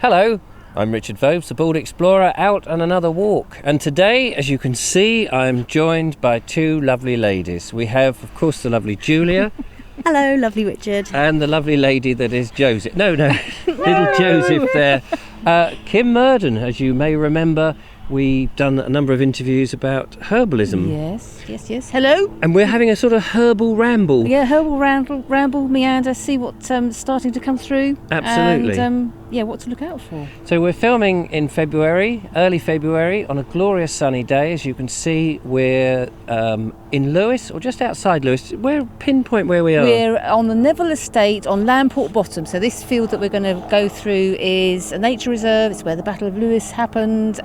Hello, I'm Richard Vobes, the Bald Explorer, out on another walk. And today, as you can see, I'm joined by two lovely ladies. We have, of course, the lovely Julia. Hello, lovely Richard. And the lovely lady that is Joseph. No, little Joseph there. Kym Murden, as you may remember, we've done a number of interviews about herbalism. Yes. Hello. And we're having a sort of herbal ramble. Yeah, herbal ramble, meander, see what's starting to come through. Absolutely. And what to look out for. So we're filming in February, early February, on a glorious sunny day. As you can see, we're in Lewes, or just outside Lewes. Pinpoint where we are. We're on the Neville Estate on Lamport Bottom. So this field that we're going to go through is a nature reserve. It's where the Battle of Lewes happened.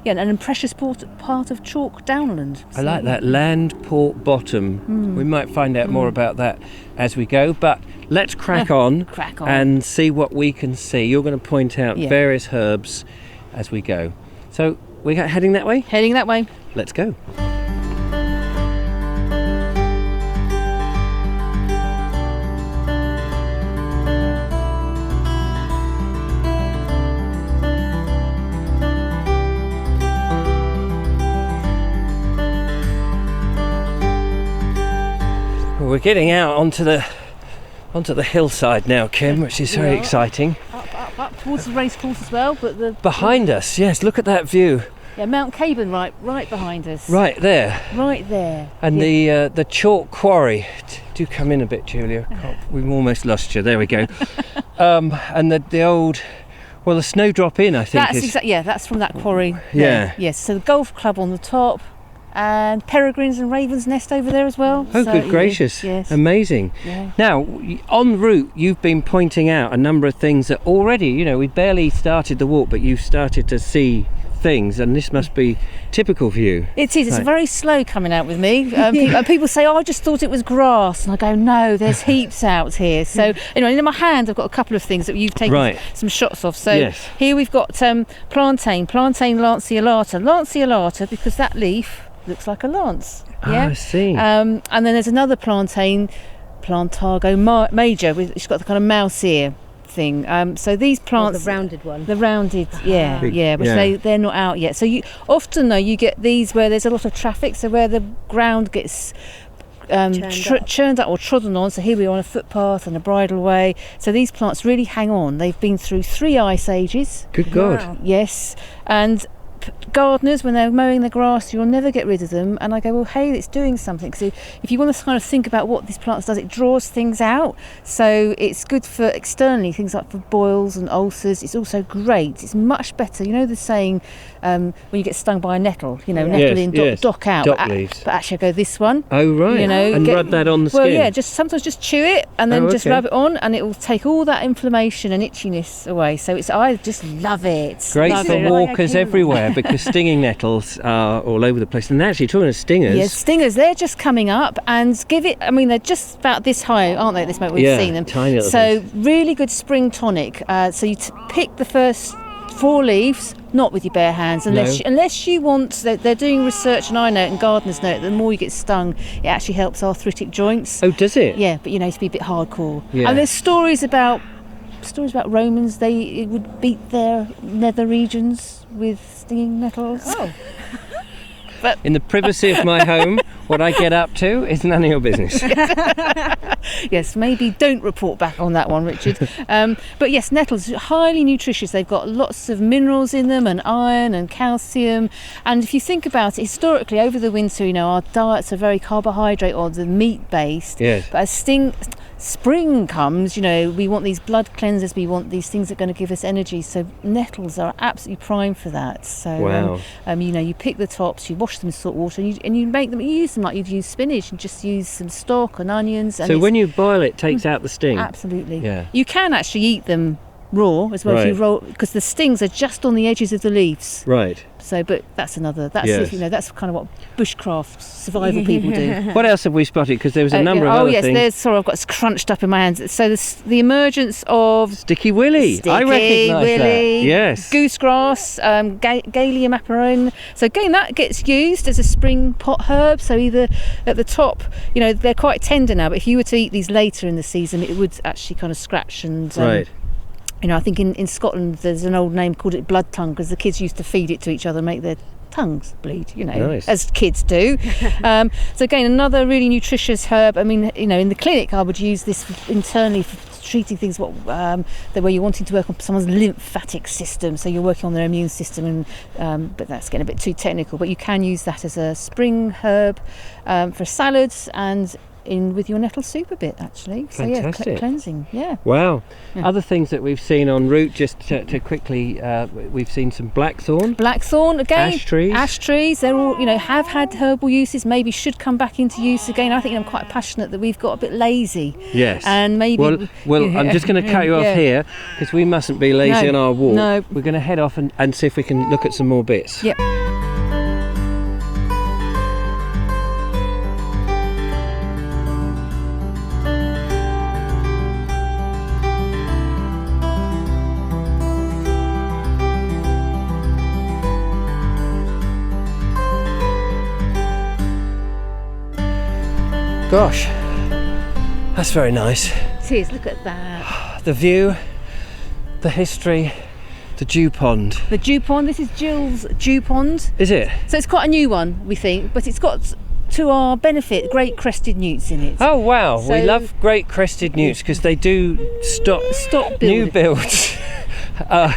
An precious part of Chalk Downland. I like that, Landport Bottom. We might find out more about that as we go, but let's crack on. And see what we can see. You're going to point out various herbs as we go. So we're heading that way? Heading that way. Let's go. We're getting out onto the hillside now, Kym, which is very exciting. Up towards the racecourse as well, but behind us, yes. Look at that view. Yeah, Mount Caban right behind us. Right there. And the chalk quarry. Do come in a bit, Julia. We've almost lost you. There we go. And the old. Well, the Snowdrop Inn, I think. That's from that quarry. Yeah. Yes. So the golf club on the top. And peregrines and ravens nest over there as well. Oh, so, good gracious. Yes. Amazing. Yeah. Now, en route, you've been pointing out a number of things that already, we barely started the walk, but you've started to see things, and this must be typical for you. It is. It's very slow coming out with me. People say, I just thought it was grass. And I go, no, there's heaps out here. So, anyway, in my hand, I've got a couple of things that you've taken some shots of. So here we've got plantain lanceolata. Lanceolata, because that leaf looks like a lance. Yeah. I see. And then there's another plantain, Plantago major, it's got the kind of mouse ear thing. So these plants, the rounded one. The rounded, which they're not out yet. So you often though you get these where there's a lot of traffic, so where the ground gets churned up or trodden on. So here we are on a footpath and a bridleway. So these plants really hang on. They've been through 3 ice ages. Good God. Yes, and gardeners, when they're mowing the grass, you'll never get rid of them. And I go, well, hey, it's doing something. So if you want to kind of think about what this plant does, it draws things out. So it's good for externally, things like for boils and ulcers. It's also great. It's much better. You know the saying, when you get stung by a nettle, nettle in, dock out. Leaves. But actually I go, this one. Oh, right. And rub that on the skin. Well, yeah, sometimes just chew it and then just rub it on, and it will take all that inflammation and itchiness away. So I just love it. Great for walkers everywhere. Because stinging nettles are all over the place. And actually, talking of stingers... Yes, stingers, they're just coming up, and they're just about this high, aren't they, at this moment? We've seen them. Tiny little things. Really good spring tonic. So you pick the first 4 leaves, not with your bare hands, unless you want... They're doing research, and I know it, and gardeners know it, the more you get stung, it actually helps arthritic joints. Oh, does it? Yeah, but to be a bit hardcore. Yeah. And there's stories about Romans, they would beat their nether regions with stinging nettles. Oh. But in the privacy of my home, what I get up to is none of your business. Yes, maybe don't report back on that one, Richard. But yes, nettles, highly nutritious. They've got lots of minerals in them, and iron and calcium. And if you think about it, historically, over the winter, our diets are very carbohydrate or the meat based. Yes. But as spring comes, we want these blood cleansers, we want these things that are going to give us energy. So nettles are absolutely prime for that. So you pick the tops, you wash them in salt water, and you use them like you'd use spinach, and just use some stock and onions. And so when you boil it takes out the sting? Absolutely. Yeah. You can actually eat them raw as well if you roll, because the stings are just on the edges of the leaves. Right. So, but that's kind of what bushcraft survival people do. What else have we spotted? Because there was a number of other things. I've got it scrunched up in my hands. So the emergence of Sticky Willy. I recognise that. Yes. Goosegrass, Gallium aparone. So again, that gets used as a spring pot herb. So either at the top, they're quite tender now, but if you were to eat these later in the season, it would actually kind of scratch and I think in Scotland there's an old name called it blood tongue, because the kids used to feed it to each other and make their tongues bleed, Nice. as kids do. So again, another really nutritious herb. I mean, in the clinic I would use this internally for treating things where you're wanting to work on someone's lymphatic system, so you're working on their immune system, and but that's getting a bit too technical. But you can use that as a spring herb for salads and with your nettle soup a bit, actually. Fantastic. So cleansing. Yeah. Wow. Yeah. Other things that we've seen en route, just to quickly, we've seen some blackthorn. Blackthorn again. Ash trees. They're all, have had herbal uses. Maybe should come back into use again. I think I'm quite passionate that we've got a bit lazy. Yes. And maybe. Well, I'm just going to cut you off here, because we mustn't be lazy on our walk. No. We're going to head off and see if we can look at some more bits. Yep. Gosh, that's very nice. It is, look at that. The view, the history, the dew pond. The dew pond, this is Jill's dew pond. Is it? So it's quite a new one, we think, but it's got, to our benefit, great crested newts in it. Oh wow, So, we love great crested newts, because they do stop building. new builds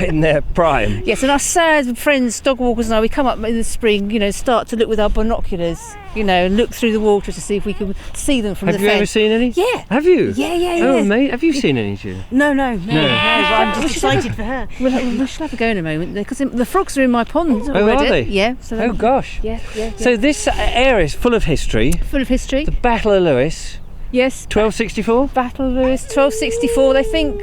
in their prime. Yes, and our sad friends, dog walkers and I, we come up in the spring, start to look with our binoculars, and look through the water to see if we can see them from the fence. Have you ever seen any? Yeah. Have you? Yeah. Oh, mate, have you seen any, Julia? No. I'm just excited for her. We should have a go in a moment, because the frogs are in my pond already. Oh, are they? Yeah. Oh, gosh. Yeah. So this area is full of history. Full of history. The Battle of Lewes. Yes. 1264? Battle of Lewes, 1264. They think,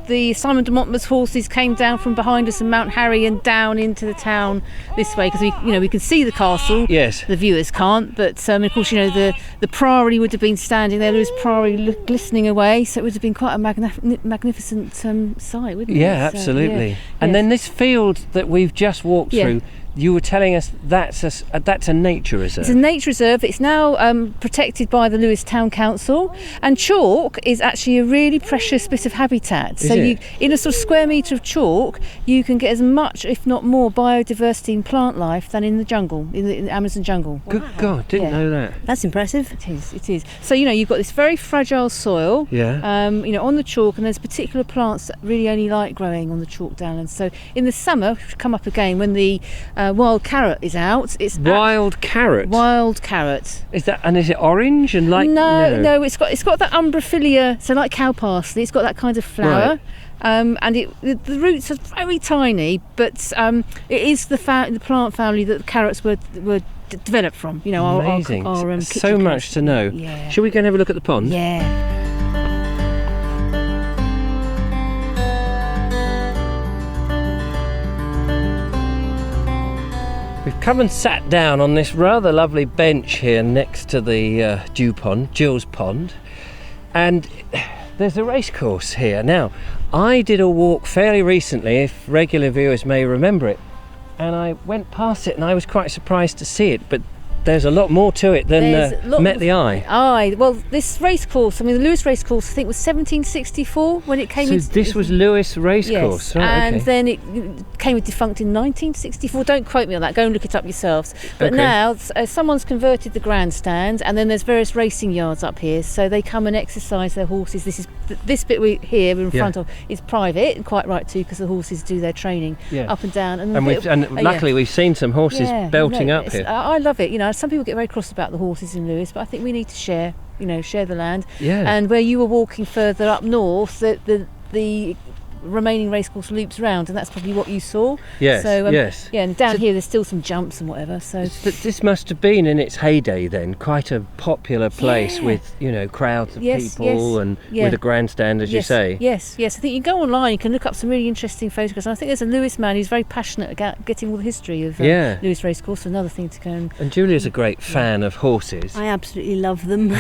the Simon de Montfort's horses came down from behind us in Mount Harry and down into the town this way, because we can see the castle. Yes. The viewers can't, but of course, the Priory would have been standing there, Lewes Priory glistening away, so it would have been quite a magnificent sight, wouldn't it? Yeah, absolutely. And then this field that we've just walked through, you were telling us that's a nature reserve. It's a nature reserve. It's now protected by the Lewes Town Council, and chalk is actually a really precious bit of habitat. In a sort of square metre of chalk, you can get as much, if not more, biodiversity and plant life than in the jungle, in the Amazon jungle. Good God, didn't know that. That's impressive. It is. So you've got this very fragile soil. Yeah. On the chalk, and there's particular plants that really only like growing on the chalk downlands. So in the summer, which will come up again when the wild carrot is out. It's wild carrot. Wild carrot. Is it orange and like? No. It's got that umbrophilia, so like cow parsley. It's got that kind of flower. Right. And the roots are very tiny, but it is the plant family that the carrots were developed from. Amazing. Our so much to know. Yeah. Shall we go and have a look at the pond? Yeah. We've come and sat down on this rather lovely bench here next to the dew pond, Jill's pond, and there's a racecourse here. Now, I did a walk fairly recently, if regular viewers may remember it, and I went past it and I was quite surprised to see it, but there's a lot more to it than met the eye. Well, this racecourse, the Lewes racecourse, I think was 1764 when it came. So this was Lewes racecourse, yes, right? And then it came defunct in 1964. Don't quote me on that. Go and look it up yourselves. But now someone's converted the grandstand, and then there's various racing yards up here, so they come and exercise their horses. This bit we're in front of is private, and quite right too, because the horses do their training up and down. And luckily we've seen some horses belting up here. I love it. Some people get very cross about the horses in Lewes, but I think we need to share the land. Yeah. And where you were walking further up north, the remaining racecourse loops round, and that's probably what you saw. Yes. So yes. Yeah, and down here there's still some jumps and whatever. So this must have been in its heyday then, quite a popular place with crowds of people and with a grandstand, as you say. Yes. I think you go online, you can look up some really interesting photographs. And I think there's a Lewes man who's very passionate about getting all the history of Lewes racecourse. Another thing to go and Julia's a great fan of horses. I absolutely love them.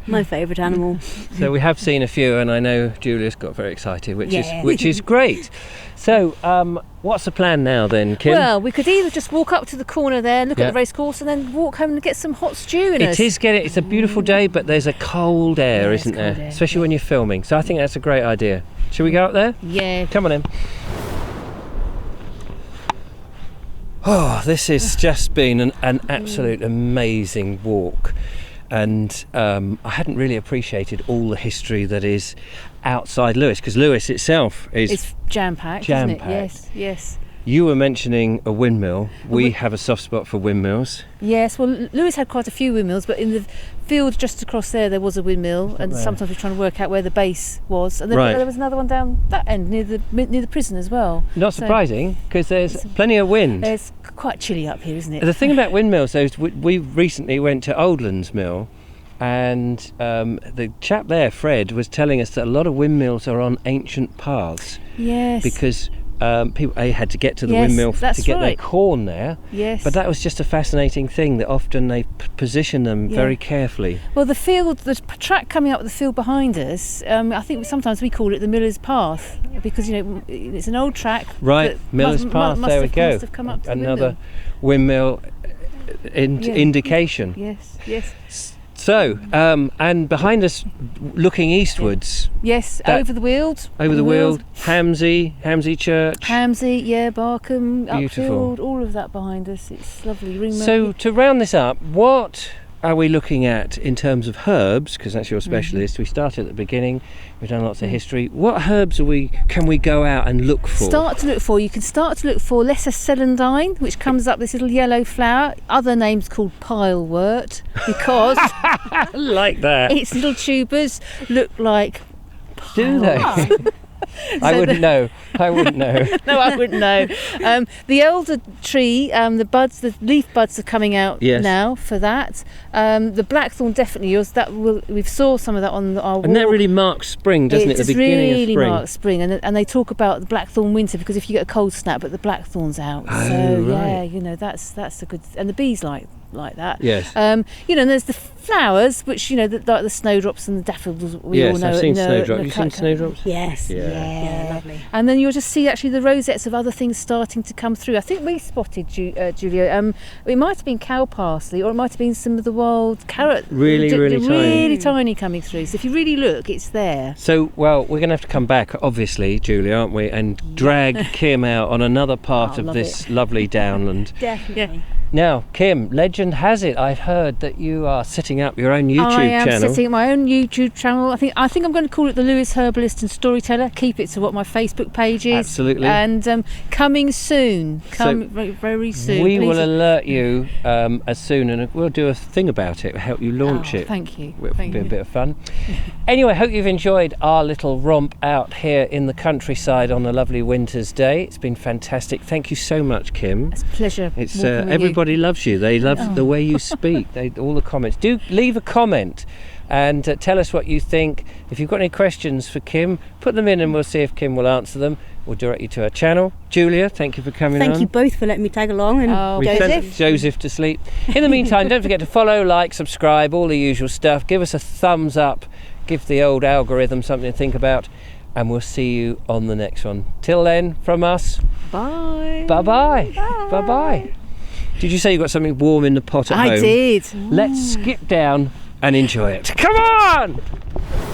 My favourite animal. So we have seen a few, and I know Julia's got very excited perspective, which is great. So, what's the plan now then, Kym? Well, we could either just walk up to the corner there, look at the racecourse, and then walk home and get some hot stew in us. It's a beautiful day, but there's a cold air, isn't there? Especially when you're filming. So I think that's a great idea. Shall we go up there? Yeah. Come on in. Oh, this has just been an absolute amazing walk. And I hadn't really appreciated all the history that is outside Lewes, because Lewes itself is... It's jam-packed, isn't it? Yes. You were mentioning a windmill. We have a soft spot for windmills. Yes, well, Lewes had quite a few windmills, but in the field just across there was a windmill, and sometimes we're trying to work out where the base was. And then there was another one down that end, near the prison as well. Not surprising, because there's plenty of wind. It's quite chilly up here, isn't it? The thing about windmills, though, is we recently went to Oldlands Mill, and the chap there, Fred, was telling us that a lot of windmills are on ancient paths. Yes. Because people had to get to the windmill to get their corn there. Yes. But that was just a fascinating thing, that often they position them very carefully. Well, the track coming up the field behind us, I think sometimes we call it the Miller's Path, because it's an old track. Right, Miller's Path. There we go. Must have come up to another windmill indication. Yes. So, and behind us, looking eastwards. Yes, over the Weald. Over the Weald, Hamsey Church. Hamsey, Barkham, Beautiful. Upfield, all of that behind us. It's lovely. So, to round this up, what are we looking at in terms of herbs? Because that's your specialist. We started at the beginning. We've done lots of history. What herbs can we go out and look for? You can start to look for lesser celandine, which comes up this little yellow flower. Other names called pilewort, because like that. Its little tubers look like piles. Do they? I wouldn't know. No, I wouldn't know. The elder tree, the leaf buds are coming out now for that. The blackthorn definitely we saw some of that on our walk. And that really marks spring, doesn't it? The beginning of spring. It really marks spring, and they talk about the blackthorn winter, because if you get a cold snap, but the blackthorn's out. That's a good. And the bees like that. Yes. And there's the flowers, which like the snowdrops and the daffodils. We all know. I've seen snowdrops. Have you seen snowdrops? Yes. Yeah, lovely. And then you'll just see actually the rosettes of other things starting to come through. I think we spotted, Julia, it might have been cow parsley, or it might have been some of the wild carrot. Really tiny coming through. So if you really look, it's there. So, well, we're going to have to come back, obviously, Julia, aren't we? And drag Kym out on another part of this lovely downland. Definitely. Now, Kym, legend has it, I've heard that you are setting up your own YouTube channel. I am setting up my own YouTube channel. I think I'm going to call it the Lewes Herbalist and Storyteller. Keep it to what my Facebook page is. Absolutely. And coming soon. Very soon. We will alert you as soon, and we'll do a thing about it, help you launch it. Thank you. It'll be a bit of fun. Anyway, hope you've enjoyed our little romp out here in the countryside on a lovely winter's day. It's been fantastic. Thank you so much, Kym. It's a pleasure. It's everybody loves you. They love the way you speak. All the comments. Do leave a comment and tell us what you think. If you've got any questions for Kym, put them in and we'll see if Kym will answer them. We'll direct you to her channel. Julia, thank you for coming on. Thank you both for letting me tag along. And we sent Joseph to sleep. In the meantime, don't forget to follow, like, subscribe, all the usual stuff. Give us a thumbs up. Give the old algorithm something to think about. And we'll see you on the next one. Till then, from us. Bye. Bye-bye. Bye-bye. Did you say you got something warm in the pot at home? I did. Let's skip down and enjoy it. Come on!